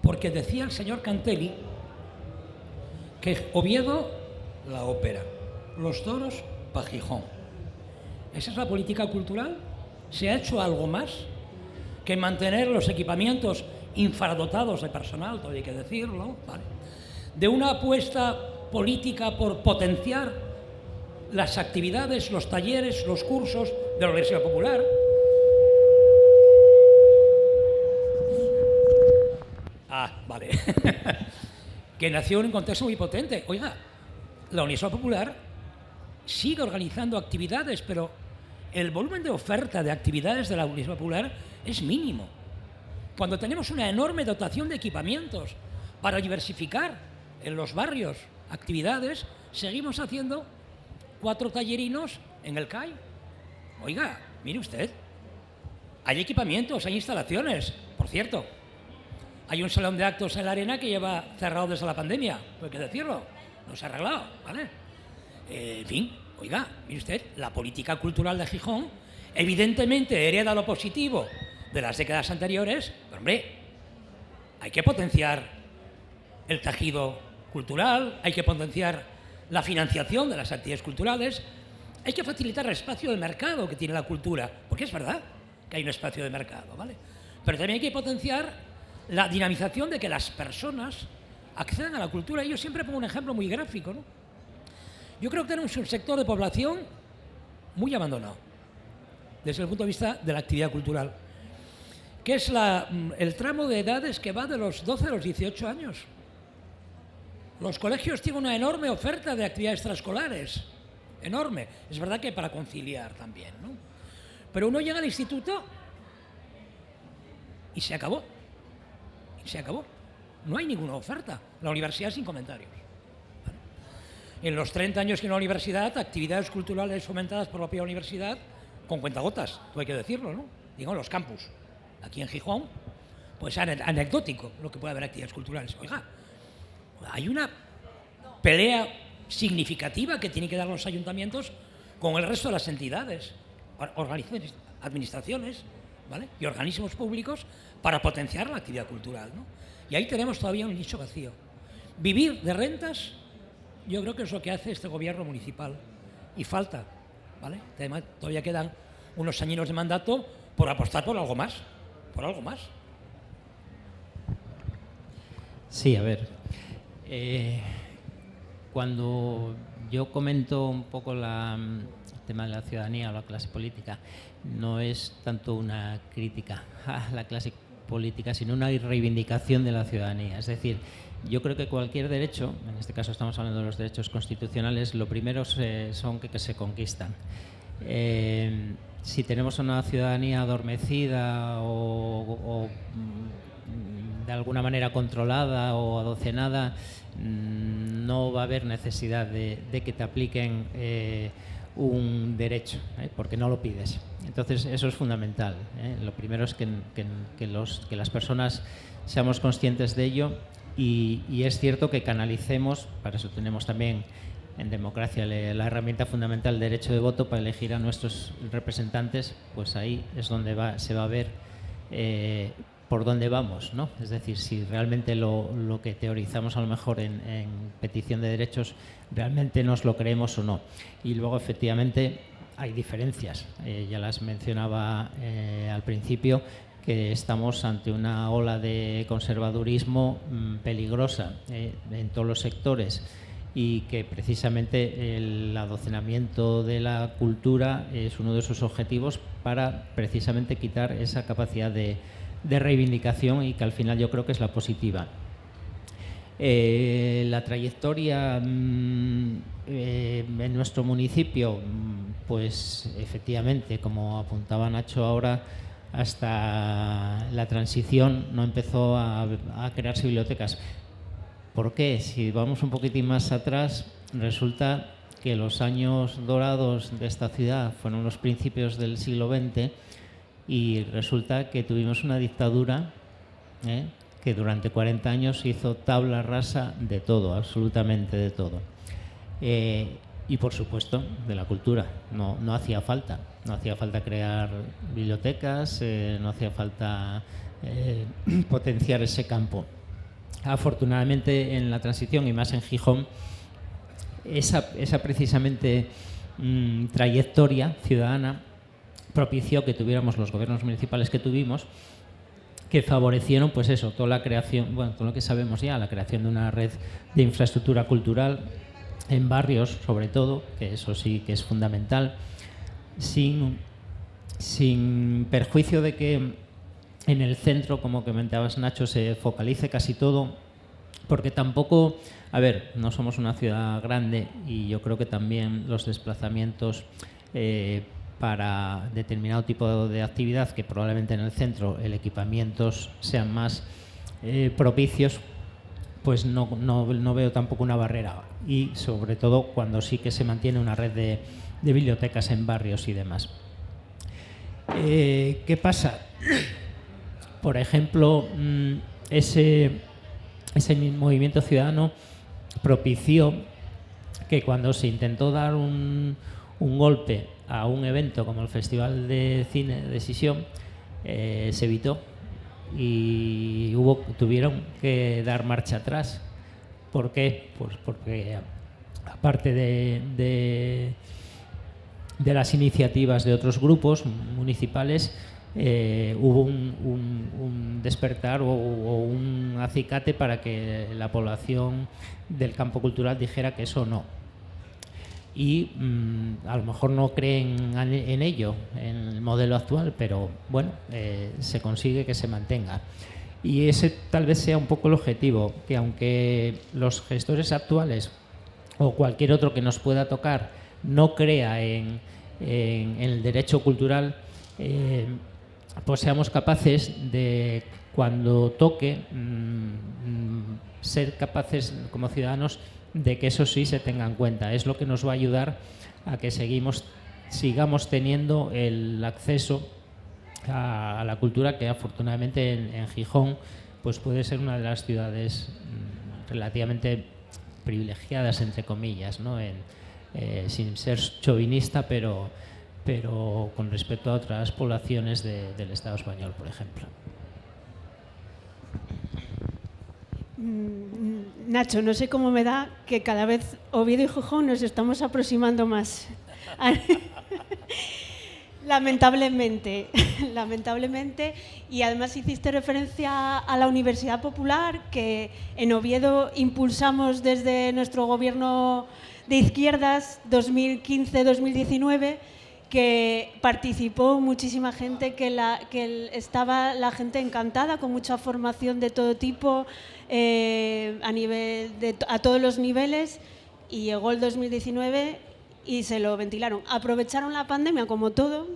porque decía el señor Cantelli que Oviedo, la ópera, los toros, para Gijón. ¿Esa es la política cultural? ¿Se ha hecho algo más que mantener los equipamientos infradotados de personal, todo hay que decirlo, ¿vale? De una apuesta política por potenciar las actividades, los talleres, los cursos de la Universidad Popular? Ah, vale. Que nació en un contexto muy potente. Oiga, la Universidad Popular sigue organizando actividades, pero el volumen de oferta de actividades de la Universidad Popular es mínimo. Cuando tenemos una enorme dotación de equipamientos para diversificar en los barrios actividades, seguimos haciendo 4 tallerinos en el CAI. Oiga, mire usted, hay equipamientos, hay instalaciones. Por cierto, hay un salón de actos en la Arena que lleva cerrado desde la pandemia, hay que decirlo, no se ha arreglado, ¿vale? En fin, oiga, mire usted, la política cultural de Gijón evidentemente hereda lo positivo de las décadas anteriores, pero hombre, hay que potenciar el tejido cultural, hay que potenciar la financiación de las actividades culturales, hay que facilitar el espacio de mercado que tiene la cultura, porque es verdad que hay un espacio de mercado, ¿vale? Pero también hay que potenciar la dinamización de que las personas accedan a la cultura. Y yo siempre pongo un ejemplo muy gráfico, ¿no? Yo creo que tenemos un sector de población muy abandonado desde el punto de vista de la actividad cultural, que es el tramo de edades que va de los 12 a los 18 años. Los colegios tienen una enorme oferta de actividades extraescolares, enorme. Es verdad que para conciliar también, ¿no? Pero uno llega al instituto y se acabó. Y se acabó. No hay ninguna oferta. La universidad sin comentarios. ¿Vale? En los 30 años que hay una universidad, actividades culturales fomentadas por la propia universidad, con cuentagotas, tú hay que decirlo, ¿no? Digo, los campus. Aquí en Gijón, pues anecdótico lo que puede haber actividades culturales. Oiga, hay una pelea significativa que tienen que dar los ayuntamientos con el resto de las entidades, organizaciones, administraciones, ¿vale? Y organismos públicos para potenciar la actividad cultural, ¿no? Y ahí tenemos todavía un nicho vacío. Vivir de rentas, yo creo que es lo que hace este gobierno municipal. y falta, ¿vale? Además, todavía quedan unos añinos de mandato por apostar por algo más, Sí, a ver, cuando yo comento un poco el tema de la ciudadanía o la clase política, no es tanto una crítica a la clase política, sino una reivindicación de la ciudadanía. Es decir, yo creo que cualquier derecho, en este caso estamos hablando de los derechos constitucionales, lo primero son que se conquistan. Si tenemos una ciudadanía adormecida o de alguna manera controlada o adocenada, no va a haber necesidad de que te apliquen un derecho, porque no lo pides. Entonces, eso es fundamental. Lo primero es que las personas seamos conscientes de ello y es cierto que canalicemos, para eso tenemos también en democracia la herramienta fundamental del derecho de voto para elegir a nuestros representantes, pues ahí es donde se va a ver por dónde vamos, ¿no? Es decir, si realmente lo que teorizamos a lo mejor en petición de derechos realmente nos lo creemos o no. Y luego, efectivamente, hay diferencias. Ya las mencionaba al principio, que estamos ante una ola de conservadurismo peligrosa en todos los sectores y que precisamente el adocenamiento de la cultura es uno de sus objetivos para precisamente quitar esa capacidad de reivindicación y que al final yo creo que es la positiva. La trayectoria en nuestro municipio, pues efectivamente, como apuntaba Nacho ahora, hasta la transición no empezó a crearse bibliotecas. ¿Por qué? Si vamos un poquitín más atrás, resulta que los años dorados de esta ciudad fueron los principios del siglo XX y resulta que tuvimos una dictadura que durante 40 años hizo tabla rasa de todo, absolutamente de todo. Y por supuesto de la cultura, no hacía falta crear bibliotecas, no hacía falta potenciar ese campo. Afortunadamente en la transición y más en Gijón, esa precisamente trayectoria ciudadana propició que tuviéramos los gobiernos municipales que tuvimos, que favorecieron pues eso, toda la creación, bueno, todo lo que sabemos ya, la creación de una red de infraestructura cultural en barrios, sobre todo, que eso sí que es fundamental, sin perjuicio de que en el centro, como comentabas Nacho, se focalice casi todo, porque tampoco, a ver, no somos una ciudad grande y yo creo que también los desplazamientos para determinado tipo de actividad, que probablemente en el centro el equipamientos sean más propicios, pues no veo tampoco una barrera. Y sobre todo cuando sí que se mantiene una red de bibliotecas en barrios y demás. ¿Qué pasa? Por ejemplo, ese movimiento ciudadano propició que cuando se intentó dar un golpe a un evento como el Festival de Cine de Sisión, se evitó y tuvieron que dar marcha atrás. ¿Por qué? Pues porque aparte de las iniciativas de otros grupos municipales, hubo un despertar o un acicate para que la población del campo cultural dijera que eso no. Y a lo mejor no creen en ello, en el modelo actual, pero bueno, se consigue que se mantenga. Y ese tal vez sea un poco el objetivo, que aunque los gestores actuales o cualquier otro que nos pueda tocar no crea en el derecho cultural, pues seamos capaces de, cuando toque, ser capaces como ciudadanos de que eso sí se tenga en cuenta. Es lo que nos va a ayudar a que sigamos teniendo el acceso a la cultura, que afortunadamente en Gijón pues puede ser una de las ciudades relativamente privilegiadas, entre comillas, ¿no? Sin ser chauvinista, pero con respecto a otras poblaciones del Estado español, por ejemplo. Nacho, no sé cómo me da que cada vez Oviedo y Gijón nos estamos aproximando más. Lamentablemente, y además hiciste referencia a la Universidad Popular, que en Oviedo impulsamos desde nuestro gobierno de izquierdas 2015-2019, que participó muchísima gente, que estaba la gente encantada, con mucha formación de todo tipo, a todos los niveles, y llegó el 2019 y se lo ventilaron. Aprovecharon la pandemia como todo,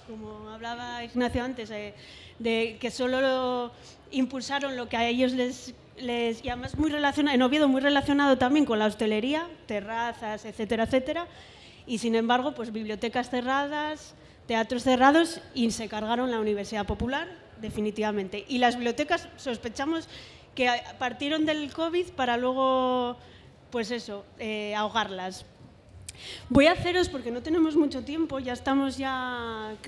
como hablaba Ignacio antes, de que solo impulsaron lo que a ellos les y además muy relacionado, en Oviedo muy relacionado también con la hostelería, terrazas, etcétera, etcétera, y sin embargo, pues bibliotecas cerradas, teatros cerrados, y se cargaron la Universidad Popular, definitivamente. Y las bibliotecas sospechamos que partieron del COVID para luego, pues eso, ahogarlas. Voy a haceros, porque no tenemos mucho tiempo,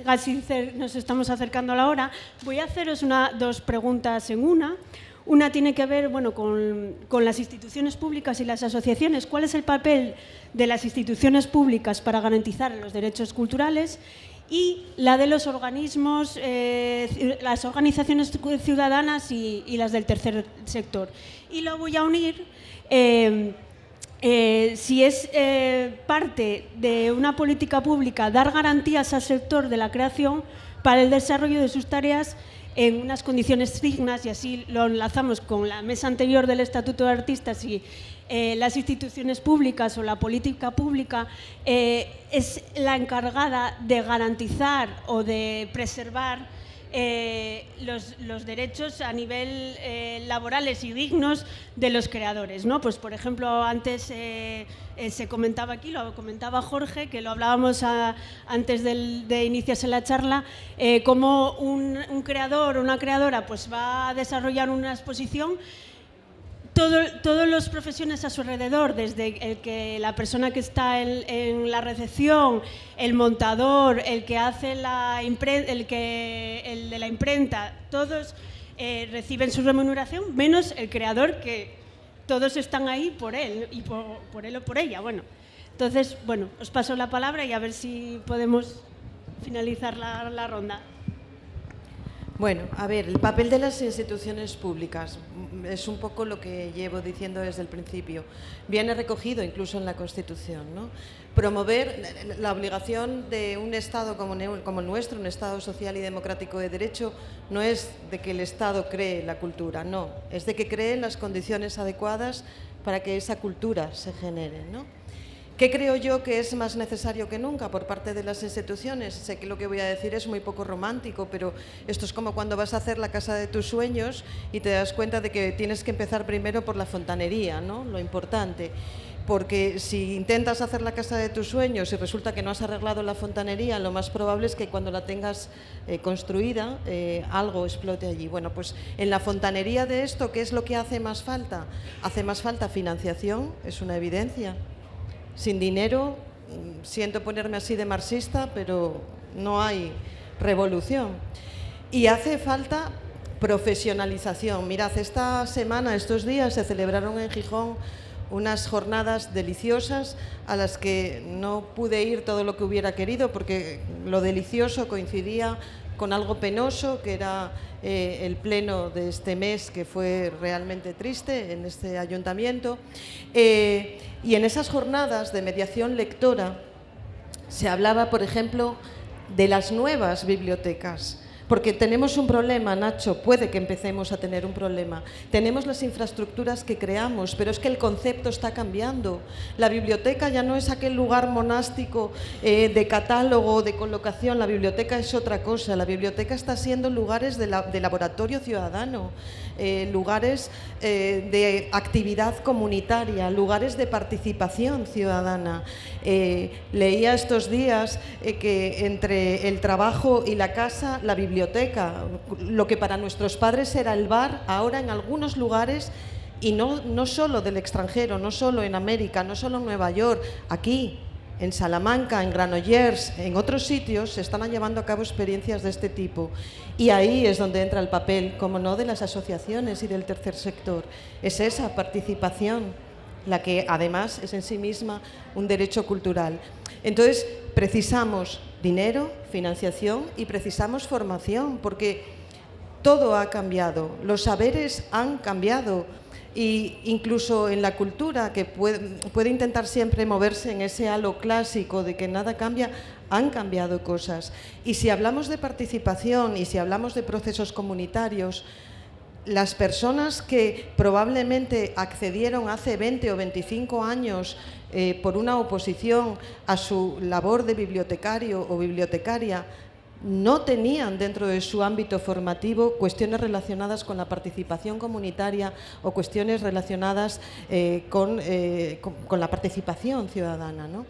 casi nos estamos acercando a la hora, voy a haceros dos preguntas en una. Una tiene que ver, bueno, con las instituciones públicas y las asociaciones. ¿Cuál es el papel de las instituciones públicas para garantizar los derechos culturales? Y la de los organismos, las organizaciones ciudadanas y las del tercer sector. Y lo voy a unir. Si es parte de una política pública dar garantías al sector de la creación para el desarrollo de sus tareas en unas condiciones dignas, y así lo enlazamos con la mesa anterior del Estatuto de Artistas, y las instituciones públicas o la política pública es la encargada de garantizar o de preservar los derechos a nivel laborales y dignos de los creadores, ¿no? Pues, por ejemplo, antes se comentaba aquí, lo comentaba Jorge, que lo hablábamos antes de iniciarse la charla, cómo un creador o una creadora pues va a desarrollar una exposición. Todas las profesiones a su alrededor, desde la persona que está en la recepción, el montador, el que hace el de la imprenta, todos reciben su remuneración, menos el creador, que todos están ahí por él, y por él o por ella. Bueno, entonces, bueno, os paso la palabra y a ver si podemos finalizar la ronda. Bueno, a ver, el papel de las instituciones públicas es un poco lo que llevo diciendo desde el principio. Viene recogido incluso en la Constitución, ¿no? Promover la obligación de un Estado como el nuestro, un Estado social y democrático de derecho, no es de que el Estado cree la cultura, no, es de que cree las condiciones adecuadas para que esa cultura se genere, ¿no? ¿Qué creo yo que es más necesario que nunca por parte de las instituciones? Sé que lo que voy a decir es muy poco romántico, pero esto es como cuando vas a hacer la casa de tus sueños y te das cuenta de que tienes que empezar primero por la fontanería, ¿no? Lo importante. Porque si intentas hacer la casa de tus sueños y resulta que no has arreglado la fontanería, lo más probable es que cuando la tengas construida, algo explote allí. Bueno, pues en la fontanería de esto, ¿qué es lo que hace más falta? Hace más falta financiación, es una evidencia. Sin dinero, siento ponerme así de marxista, pero no hay revolución. Y hace falta profesionalización. Mirad, esta semana, estos días, se celebraron en Gijón unas jornadas deliciosas a las que no pude ir todo lo que hubiera querido, porque lo delicioso coincidía con algo penoso, que era el pleno de este mes, que fue realmente triste en este ayuntamiento. Y en esas jornadas de mediación lectora se hablaba, por ejemplo, de las nuevas bibliotecas. Porque tenemos un problema, Nacho, puede que empecemos a tener un problema. Tenemos las infraestructuras que creamos, pero es que el concepto está cambiando. La biblioteca ya no es aquel lugar monástico de catálogo, de colocación. La biblioteca es otra cosa. La biblioteca está siendo lugares de laboratorio ciudadano, lugares de actividad comunitaria, lugares de participación ciudadana. Leía estos días que entre el trabajo y la casa, la biblioteca, lo que para nuestros padres era el bar, ahora en algunos lugares, y no solo del extranjero, no solo en América, no solo en Nueva York, aquí, en Salamanca, en Granollers, en otros sitios, se están llevando a cabo experiencias de este tipo. Y ahí es donde entra el papel, como no, de las asociaciones y del tercer sector. Es esa participación la que además es en sí misma un derecho cultural. Entonces, precisamos dinero, financiación y precisamos formación, porque todo ha cambiado, los saberes han cambiado, y incluso en la cultura, que puede intentar siempre moverse en ese halo clásico de que nada cambia, han cambiado cosas. Y si hablamos de participación y si hablamos de procesos comunitarios, las personas que probablemente accedieron hace 20 o 25 años por una oposición a su labor de bibliotecario o bibliotecaria, no tenían dentro de su ámbito formativo cuestiones relacionadas con la participación comunitaria o cuestiones relacionadas con la participación ciudadana, ¿no?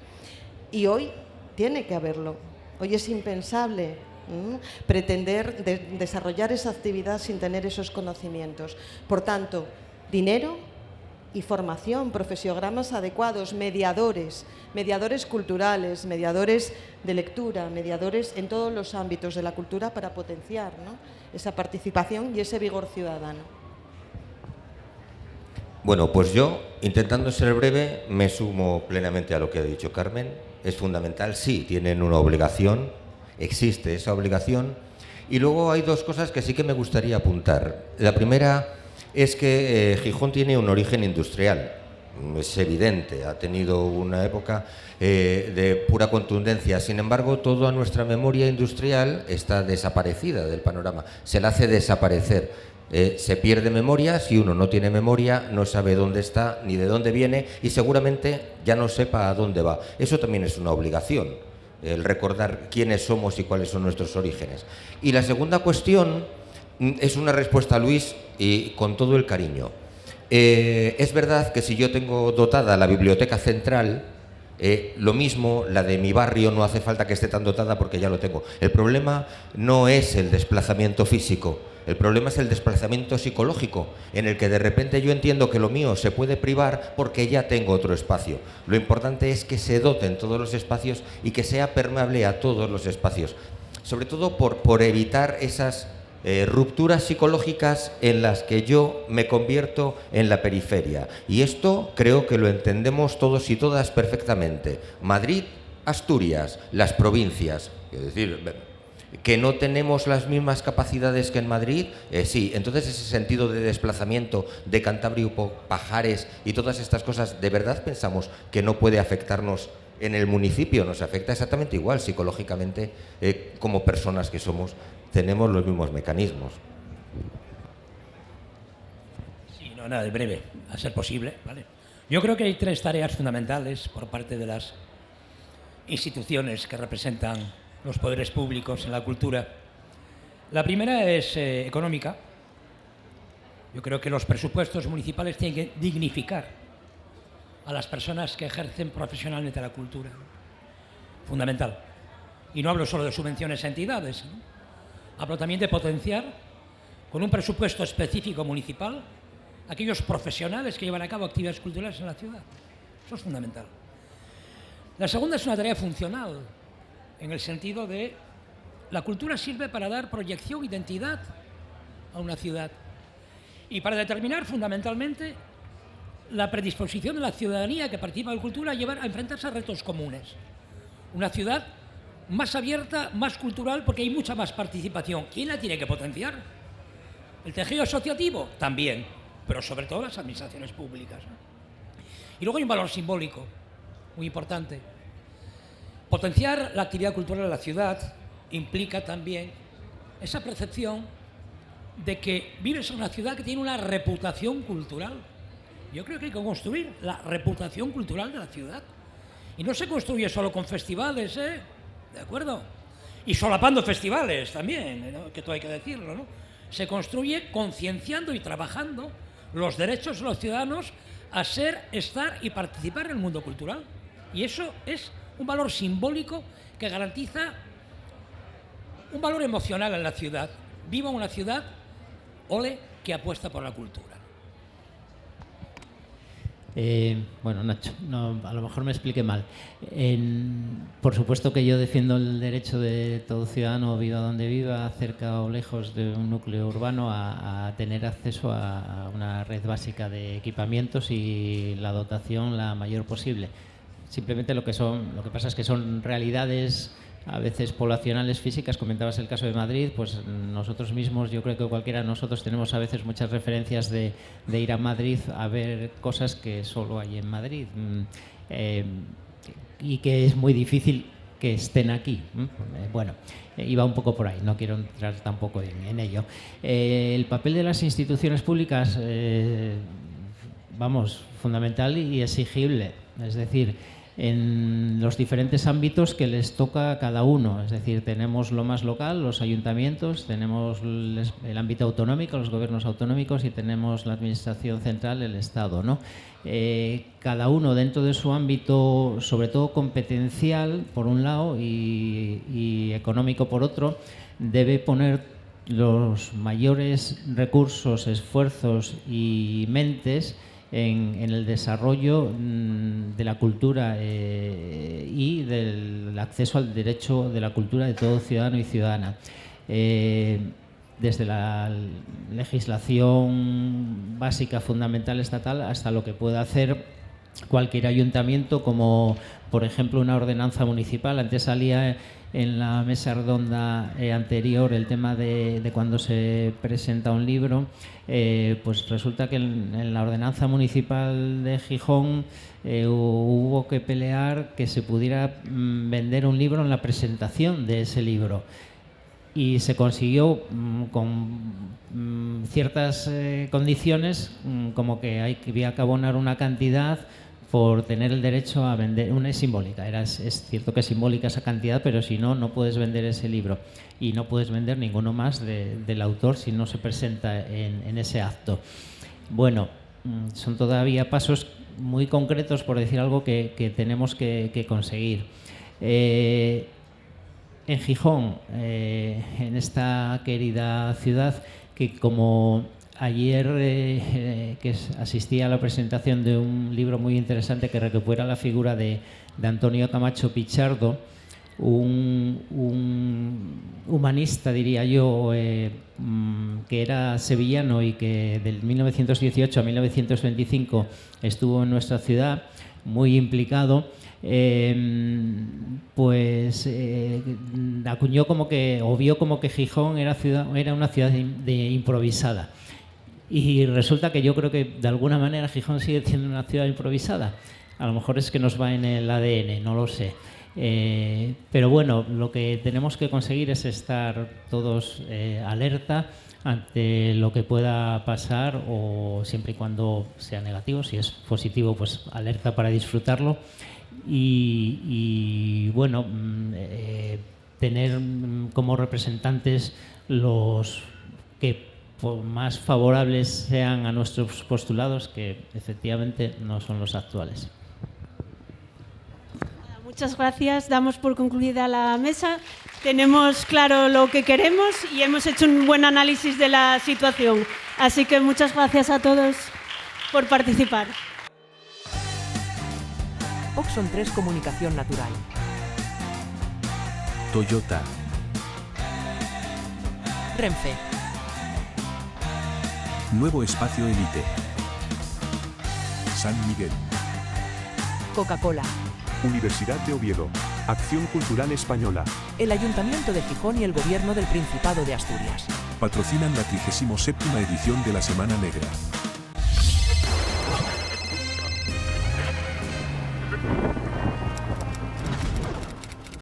Y hoy tiene que haberlo. Hoy es impensable pretender desarrollar esa actividad sin tener esos conocimientos. Por tanto, dinero y formación, profesiogramas adecuados, mediadores culturales, mediadores de lectura, mediadores en todos los ámbitos de la cultura para potenciar, ¿no?, esa participación y ese vigor ciudadano. Bueno, pues yo, intentando ser breve, me sumo plenamente a lo que ha dicho Carmen. Es fundamental, sí, tienen una obligación, existe esa obligación. Y luego hay dos cosas que sí que me gustaría apuntar. La primera es que Gijón tiene un origen industrial, es evidente, ha tenido una época de pura contundencia. Sin embargo, toda nuestra memoria industrial está desaparecida del panorama, se la hace desaparecer. Se pierde memoria, si uno no tiene memoria, no sabe dónde está ni de dónde viene y seguramente ya no sepa a dónde va. Eso también es una obligación, el recordar quiénes somos y cuáles son nuestros orígenes. Y la segunda cuestión es una respuesta a Luis y con todo el cariño. Es verdad que si yo tengo dotada la biblioteca central, lo mismo, la de mi barrio no hace falta que esté tan dotada porque ya lo tengo. El problema no es el desplazamiento físico, el problema es el desplazamiento psicológico, en el que de repente yo entiendo que lo mío se puede privar porque ya tengo otro espacio. Lo importante es que se doten todos los espacios y que sea permeable a todos los espacios, sobre todo por evitar esas rupturas psicológicas en las que yo me convierto en la periferia. Y esto creo que lo entendemos todos y todas perfectamente. Madrid, Asturias, las provincias, es decir, que no tenemos las mismas capacidades que en Madrid, sí. Entonces ese sentido de desplazamiento de Cantabria, Pajares y todas estas cosas, ¿de verdad pensamos que no puede afectarnos en el municipio? Nos afecta exactamente igual psicológicamente, como personas que somos. Tenemos los mismos mecanismos. Sí, no, nada, de breve, a ser posible, ¿vale? Yo creo que hay tres tareas fundamentales por parte de las instituciones que representan los poderes públicos en la cultura. La primera es económica. Yo creo que los presupuestos municipales tienen que dignificar a las personas que ejercen profesionalmente la cultura. Fundamental. Y no hablo solo de subvenciones a entidades, ¿no? Hablo también de potenciar, con un presupuesto específico municipal, aquellos profesionales que llevan a cabo actividades culturales en la ciudad. Eso es fundamental. La segunda es una tarea funcional, en el sentido de la cultura sirve para dar proyección, identidad a una ciudad y para determinar fundamentalmente la predisposición de la ciudadanía que participa en la cultura a enfrentarse a retos comunes. Una ciudad más abierta, más cultural, porque hay mucha más participación. ¿Quién la tiene que potenciar? ¿El tejido asociativo? También, pero sobre todo las administraciones públicas, ¿no? Y luego hay un valor simbólico muy importante. Potenciar la actividad cultural en la ciudad implica también esa percepción de que vives en una ciudad que tiene una reputación cultural. Yo creo que hay que construir la reputación cultural de la ciudad. Y no se construye solo con festivales, ¿de acuerdo? Y solapando festivales también, ¿no? Que todo hay que decirlo, ¿no? Se construye concienciando y trabajando los derechos de los ciudadanos a ser, estar y participar en el mundo cultural. Y eso es un valor simbólico que garantiza un valor emocional en la ciudad. Viva una ciudad, ole, que apuesta por la cultura. Bueno, Nacho, a lo mejor me expliqué mal. Por supuesto que yo defiendo el derecho de todo ciudadano, viva donde viva, cerca o lejos de un núcleo urbano, a tener acceso a una red básica de equipamientos y la dotación la mayor posible. Simplemente lo que pasa es que son realidades a veces poblacionales, físicas. Comentabas el caso de Madrid, pues nosotros mismos, yo creo que cualquiera de nosotros tenemos a veces muchas referencias de ir a Madrid a ver cosas que solo hay en Madrid y que es muy difícil que estén aquí. Bueno, iba un poco por ahí, no quiero entrar tampoco en ello. El papel de las instituciones públicas, fundamental y exigible, es decir, en los diferentes ámbitos que les toca a cada uno. Es decir, tenemos lo más local, los ayuntamientos, tenemos el ámbito autonómico, los gobiernos autonómicos, y tenemos la administración central, el Estado, ¿no? Cada uno dentro de su ámbito, sobre todo competencial por un lado y económico por otro, debe poner los mayores recursos, esfuerzos y mentes en el desarrollo de la cultura y del acceso al derecho de la cultura de todo ciudadano y ciudadana. Desde la legislación básica, fundamental, estatal, hasta lo que pueda hacer cualquier ayuntamiento, como por ejemplo una ordenanza municipal. Antes salía en la mesa redonda anterior el tema de cuando se presenta un libro. Pues resulta que en la ordenanza municipal de Gijón hubo que pelear que se pudiera vender un libro en la presentación de ese libro, y se consiguió con ciertas condiciones, como que había que abonar una cantidad por tener el derecho a vender. Una es simbólica, es cierto que es simbólica esa cantidad, pero si no, no puedes vender ese libro, y no puedes vender ninguno más del autor si no se presenta en ese acto. Bueno, son todavía pasos muy concretos, por decir algo, que tenemos que conseguir. En Gijón, en esta querida ciudad, que como ayer que asistí a la presentación de un libro muy interesante que recupera la figura de Antonio Camacho Pichardo, un humanista, diría yo, que era sevillano y que del 1918 a 1925 estuvo en nuestra ciudad, muy implicado. Acuñó como que, o vio como que Gijón era una ciudad improvisada. Y resulta que yo creo que de alguna manera Gijón sigue siendo una ciudad improvisada. A lo mejor es que nos va en el ADN, no lo sé. Pero bueno, lo que tenemos que conseguir es estar todos alerta ante lo que pueda pasar, o siempre y cuando sea negativo. Si es positivo, pues alerta para disfrutarlo. Y bueno, tener como representantes los que más favorables sean a nuestros postulados, que efectivamente no son los actuales. Muchas gracias. Damos por concluida la mesa. Tenemos claro lo que queremos y hemos hecho un buen análisis de la situación. Así que muchas gracias a todos por participar. Oxon 3 Comunicación Natural. Toyota. Renfe. Nuevo Espacio Elite. San Miguel. Coca-Cola. Universidad de Oviedo. Acción Cultural Española. El Ayuntamiento de Gijón y el Gobierno del Principado de Asturias. Patrocinan la 37ª edición de la Semana Negra.